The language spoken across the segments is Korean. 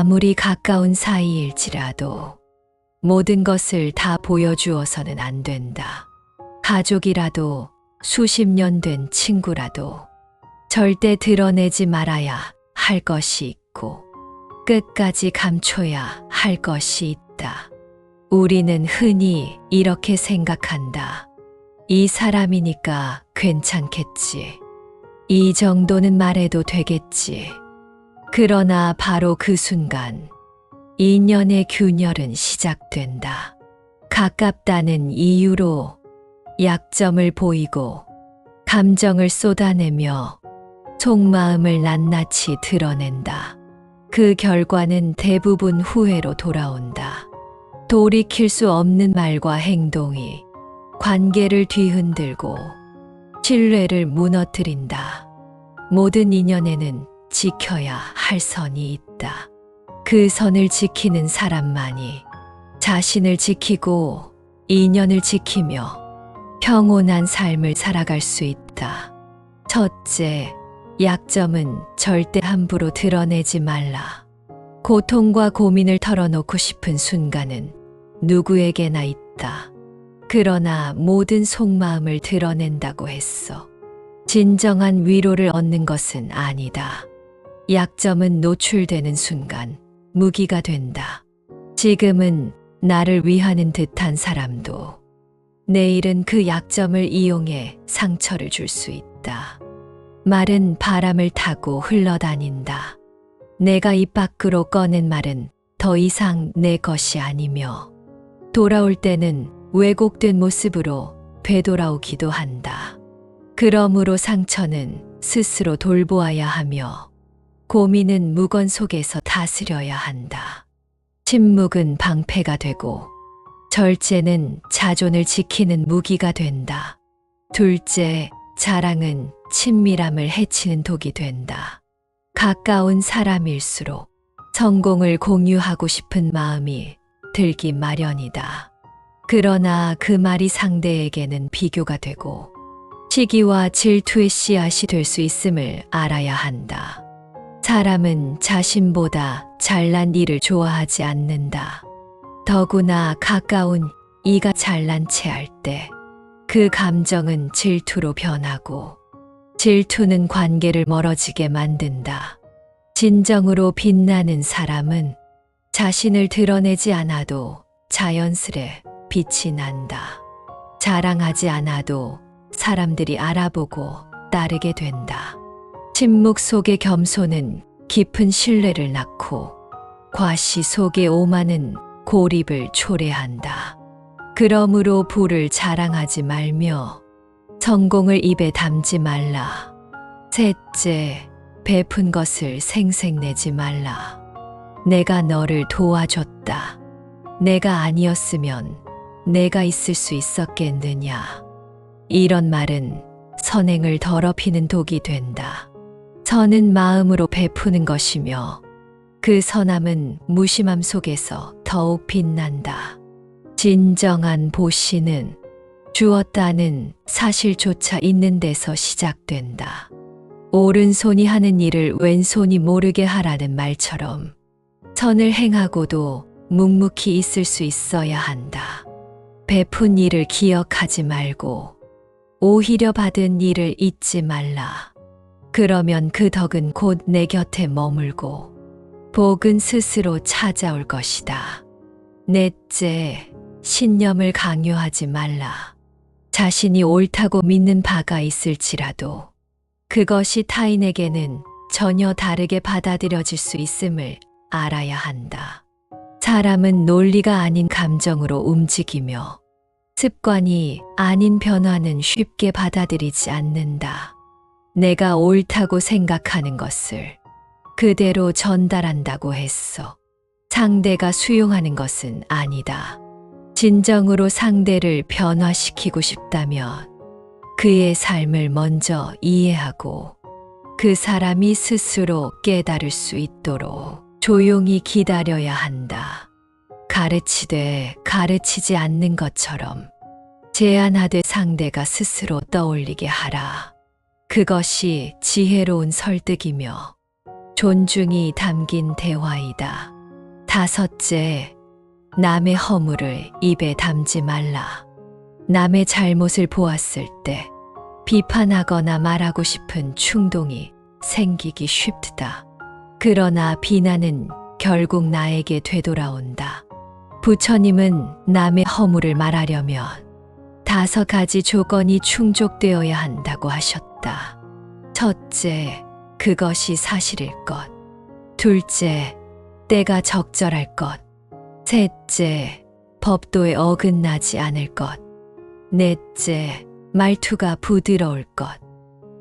아무리 가까운 사이일지라도 모든 것을 다 보여주어서는 안 된다. 가족이라도 수십 년 된 친구라도 절대 드러내지 말아야 할 것이 있고 끝까지 감춰야 할 것이 있다. 우리는 흔히 이렇게 생각한다. 이 사람이니까 괜찮겠지. 이 정도는 말해도 되겠지. 그러나 바로 그 순간 인연의 균열은 시작된다. 가깝다는 이유로 약점을 보이고 감정을 쏟아내며 속마음을 낱낱이 드러낸다. 그 결과는 대부분 후회로 돌아온다. 돌이킬 수 없는 말과 행동이 관계를 뒤흔들고 신뢰를 무너뜨린다. 모든 인연에는 지켜야 할 선이 있다. 그 선을 지키는 사람만이 자신을 지키고 인연을 지키며 평온한 삶을 살아갈 수 있다. 첫째, 약점은 절대 함부로 드러내지 말라. 고통과 고민을 털어놓고 싶은 순간은 누구에게나 있다. 그러나 모든 속마음을 드러낸다고 했어. 진정한 위로를 얻는 것은 아니다. 약점은 노출되는 순간 무기가 된다. 지금은 나를 위하는 듯한 사람도 내일은 그 약점을 이용해 상처를 줄 수 있다. 말은 바람을 타고 흘러다닌다. 내가 입 밖으로 꺼낸 말은 더 이상 내 것이 아니며 돌아올 때는 왜곡된 모습으로 되돌아오기도 한다. 그러므로 상처는 스스로 돌보아야 하며 고민은 묵언 속에서 다스려야 한다. 침묵은 방패가 되고 절제는 자존을 지키는 무기가 된다. 둘째, 자랑은 친밀함을 해치는 독이 된다. 가까운 사람일수록 성공을 공유하고 싶은 마음이 들기 마련이다. 그러나 그 말이 상대에게는 비교가 되고 시기와 질투의 씨앗이 될 수 있음을 알아야 한다. 사람은 자신보다 잘난 이를 좋아하지 않는다. 더구나 가까운 이가 잘난 채 할 때 그 감정은 질투로 변하고 질투는 관계를 멀어지게 만든다. 진정으로 빛나는 사람은 자신을 드러내지 않아도 자연스레 빛이 난다. 자랑하지 않아도 사람들이 알아보고 따르게 된다. 침묵 속의 겸손은 깊은 신뢰를 낳고 과시 속의 오만은 고립을 초래한다. 그러므로 부를 자랑하지 말며 성공을 입에 담지 말라. 셋째, 베푼 것을 생색내지 말라. 내가 너를 도와줬다. 내가 아니었으면 내가 있을 수 있었겠느냐. 이런 말은 선행을 더럽히는 독이 된다. 선은 마음으로 베푸는 것이며 그 선함은 무심함 속에서 더욱 빛난다. 진정한 보시는 주었다는 사실조차 있는 데서 시작된다. 오른손이 하는 일을 왼손이 모르게 하라는 말처럼 선을 행하고도 묵묵히 있을 수 있어야 한다. 베푼 일을 기억하지 말고 오히려 받은 일을 잊지 말라. 그러면 그 덕은 곧 내 곁에 머물고 복은 스스로 찾아올 것이다. 넷째, 신념을 강요하지 말라. 자신이 옳다고 믿는 바가 있을지라도 그것이 타인에게는 전혀 다르게 받아들여질 수 있음을 알아야 한다. 사람은 논리가 아닌 감정으로 움직이며 습관이 아닌 변화는 쉽게 받아들이지 않는다. 내가 옳다고 생각하는 것을 그대로 전달한다고 했어. 상대가 수용하는 것은 아니다. 진정으로 상대를 변화시키고 싶다면 그의 삶을 먼저 이해하고 그 사람이 스스로 깨달을 수 있도록 조용히 기다려야 한다. 가르치되 가르치지 않는 것처럼 제안하되 상대가 스스로 떠올리게 하라. 그것이 지혜로운 설득이며 존중이 담긴 대화이다. 다섯째, 남의 허물을 입에 담지 말라. 남의 잘못을 보았을 때 비판하거나 말하고 싶은 충동이 생기기 쉽다. 그러나 비난은 결국 나에게 되돌아온다. 부처님은 남의 허물을 말하려면 5가지 조건이 충족되어야 한다고 하셨다. 첫째, 그것이 사실일 것. 둘째, 때가 적절할 것. 셋째, 법도에 어긋나지 않을 것. 넷째, 말투가 부드러울 것.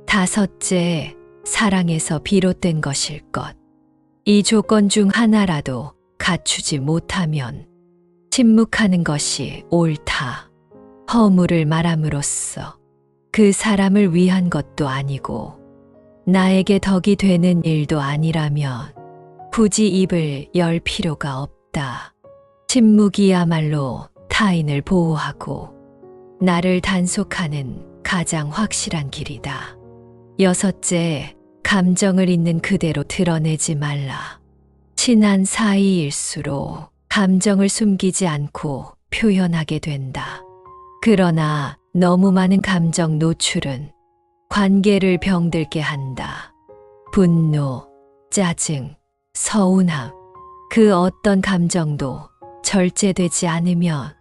다섯째, 사랑에서 비롯된 것일 것. 이 조건 중 하나라도 갖추지 못하면 침묵하는 것이 옳다. 허물을 말함으로써 그 사람을 위한 것도 아니고 나에게 덕이 되는 일도 아니라면 굳이 입을 열 필요가 없다. 침묵이야말로 타인을 보호하고 나를 단속하는 가장 확실한 길이다. 여섯째, 감정을 있는 그대로 드러내지 말라. 친한 사이일수록 감정을 숨기지 않고 표현하게 된다. 그러나 너무 많은 감정 노출은 관계를 병들게 한다. 분노, 짜증, 서운함, 그 어떤 감정도 절제되지 않으면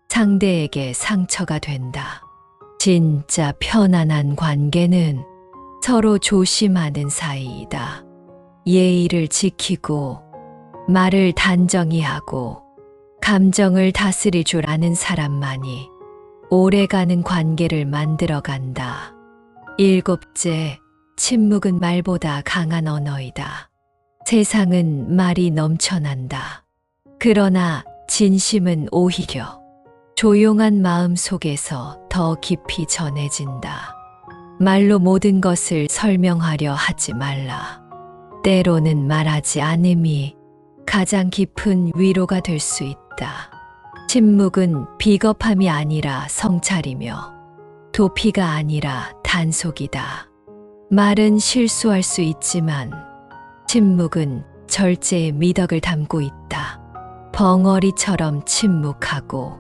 상대에게 상처가 된다. 진짜 편안한 관계는 서로 조심하는 사이이다. 예의를 지키고 말을 단정히 하고 감정을 다스릴 줄 아는 사람만이 오래가는 관계를 만들어간다. 일곱째, 침묵은 말보다 강한 언어이다. 세상은 말이 넘쳐난다. 그러나 진심은 오히려 조용한 마음 속에서 더 깊이 전해진다. 말로 모든 것을 설명하려 하지 말라. 때로는 말하지 않음이 가장 깊은 위로가 될 수 있다. 침묵은 비겁함이 아니라 성찰이며 도피가 아니라 단속이다. 말은 실수할 수 있지만 침묵은 절제의 미덕을 담고 있다. 벙어리처럼 침묵하고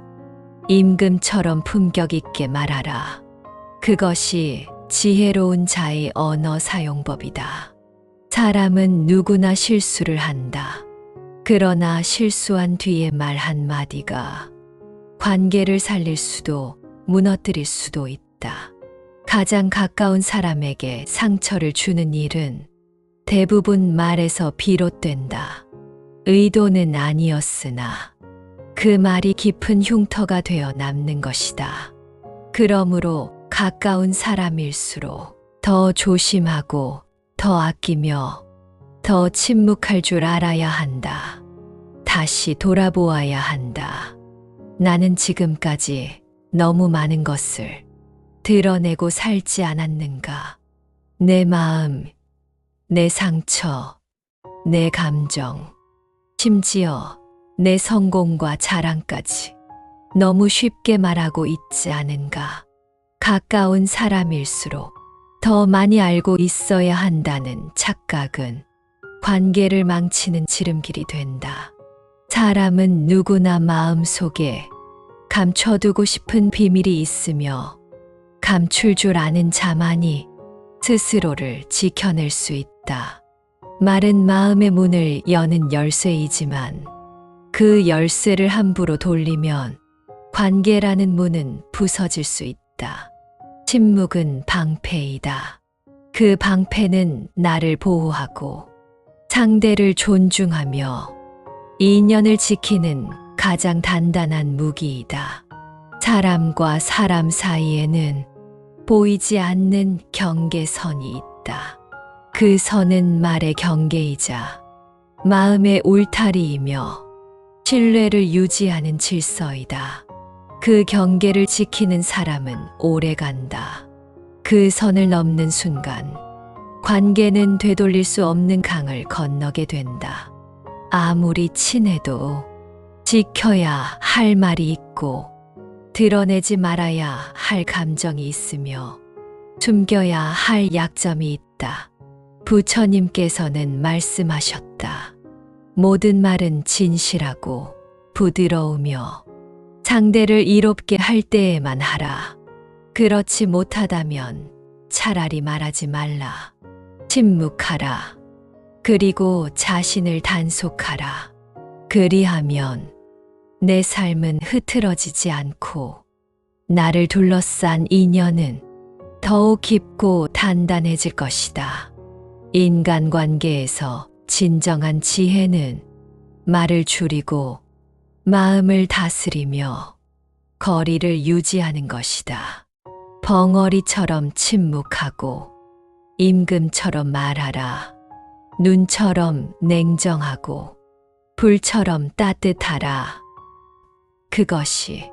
임금처럼 품격 있게 말하라. 그것이 지혜로운 자의 언어 사용법이다. 사람은 누구나 실수를 한다. 그러나 실수한 뒤의 말 한마디가 관계를 살릴 수도 무너뜨릴 수도 있다. 가장 가까운 사람에게 상처를 주는 일은 대부분 말에서 비롯된다. 의도는 아니었으나 그 말이 깊은 흉터가 되어 남는 것이다. 그러므로 가까운 사람일수록 더 조심하고 더 아끼며 더 침묵할 줄 알아야 한다. 다시 돌아보아야 한다. 나는 지금까지 너무 많은 것을 드러내고 살지 않았는가? 내 마음, 내 상처, 내 감정, 심지어 내 성공과 자랑까지 너무 쉽게 말하고 있지 않은가? 가까운 사람일수록 더 많이 알고 있어야 한다는 착각은 관계를 망치는 지름길이 된다. 사람은 누구나 마음속에 감춰두고 싶은 비밀이 있으며 감출 줄 아는 자만이 스스로를 지켜낼 수 있다. 말은 마음의 문을 여는 열쇠이지만 그 열쇠를 함부로 돌리면 관계라는 문은 부서질 수 있다. 침묵은 방패이다. 그 방패는 나를 보호하고 상대를 존중하며 인연을 지키는 가장 단단한 무기이다. 사람과 사람 사이에는 보이지 않는 경계선이 있다. 그 선은 말의 경계이자 마음의 울타리이며 신뢰를 유지하는 질서이다. 그 경계를 지키는 사람은 오래 간다. 그 선을 넘는 순간 관계는 되돌릴 수 없는 강을 건너게 된다. 아무리 친해도 지켜야 할 말이 있고 드러내지 말아야 할 감정이 있으며 숨겨야 할 약점이 있다. 부처님께서는 말씀하셨다. 모든 말은 진실하고 부드러우며 상대를 이롭게 할 때에만 하라. 그렇지 못하다면 차라리 말하지 말라. 침묵하라. 그리고 자신을 단속하라. 그리하면 내 삶은 흐트러지지 않고 나를 둘러싼 인연은 더욱 깊고 단단해질 것이다. 인간관계에서 진정한 지혜는 말을 줄이고 마음을 다스리며 거리를 유지하는 것이다. 벙어리처럼 침묵하고 임금처럼 말하라. 눈처럼 냉정하고 불처럼 따뜻하라. 그것이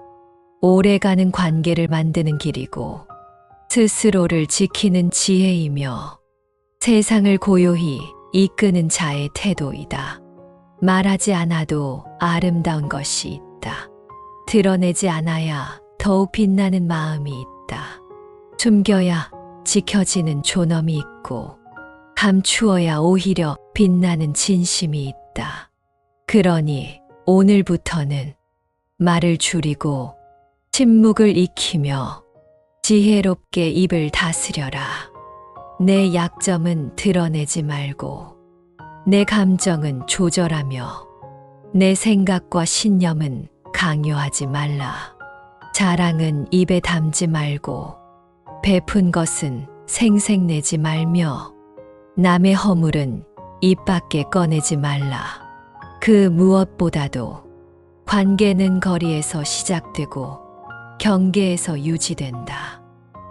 오래가는 관계를 만드는 길이고 스스로를 지키는 지혜이며 세상을 고요히 이끄는 자의 태도이다. 말하지 않아도 아름다운 것이 있다. 드러내지 않아야 더욱 빛나는 마음이 있다. 숨겨야 지켜지는 존엄이 있고 감추어야 오히려 빛나는 진심이 있다. 그러니 오늘부터는 말을 줄이고 침묵을 익히며 지혜롭게 입을 다스려라. 내 약점은 드러내지 말고 내 감정은 조절하며 내 생각과 신념은 강요하지 말라. 자랑은 입에 담지 말고 베푼 것은 생색내지 말며 남의 허물은 입 밖에 꺼내지 말라. 그 무엇보다도 관계는 거리에서 시작되고 경계에서 유지된다.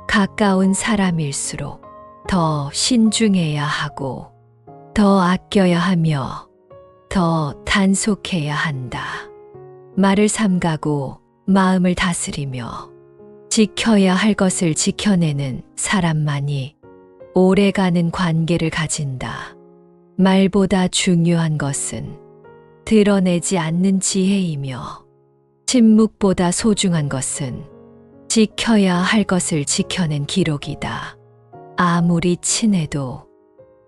가까운 사람일수록 더 신중해야 하고 더 아껴야 하며 더 단속해야 한다. 말을 삼가고 마음을 다스리며 지켜야 할 것을 지켜내는 사람만이 오래가는 관계를 가진다. 말보다 중요한 것은 드러내지 않는 지혜이며 침묵보다 소중한 것은 지켜야 할 것을 지켜낸 기록이다. 아무리 친해도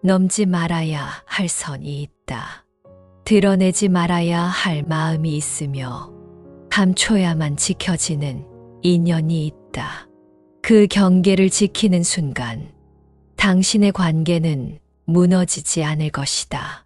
넘지 말아야 할 선이 있다. 드러내지 말아야 할 마음이 있으며 감춰야만 지켜지는 인연이 있다. 그 경계를 지키는 순간 당신의 관계는 무너지지 않을 것이다.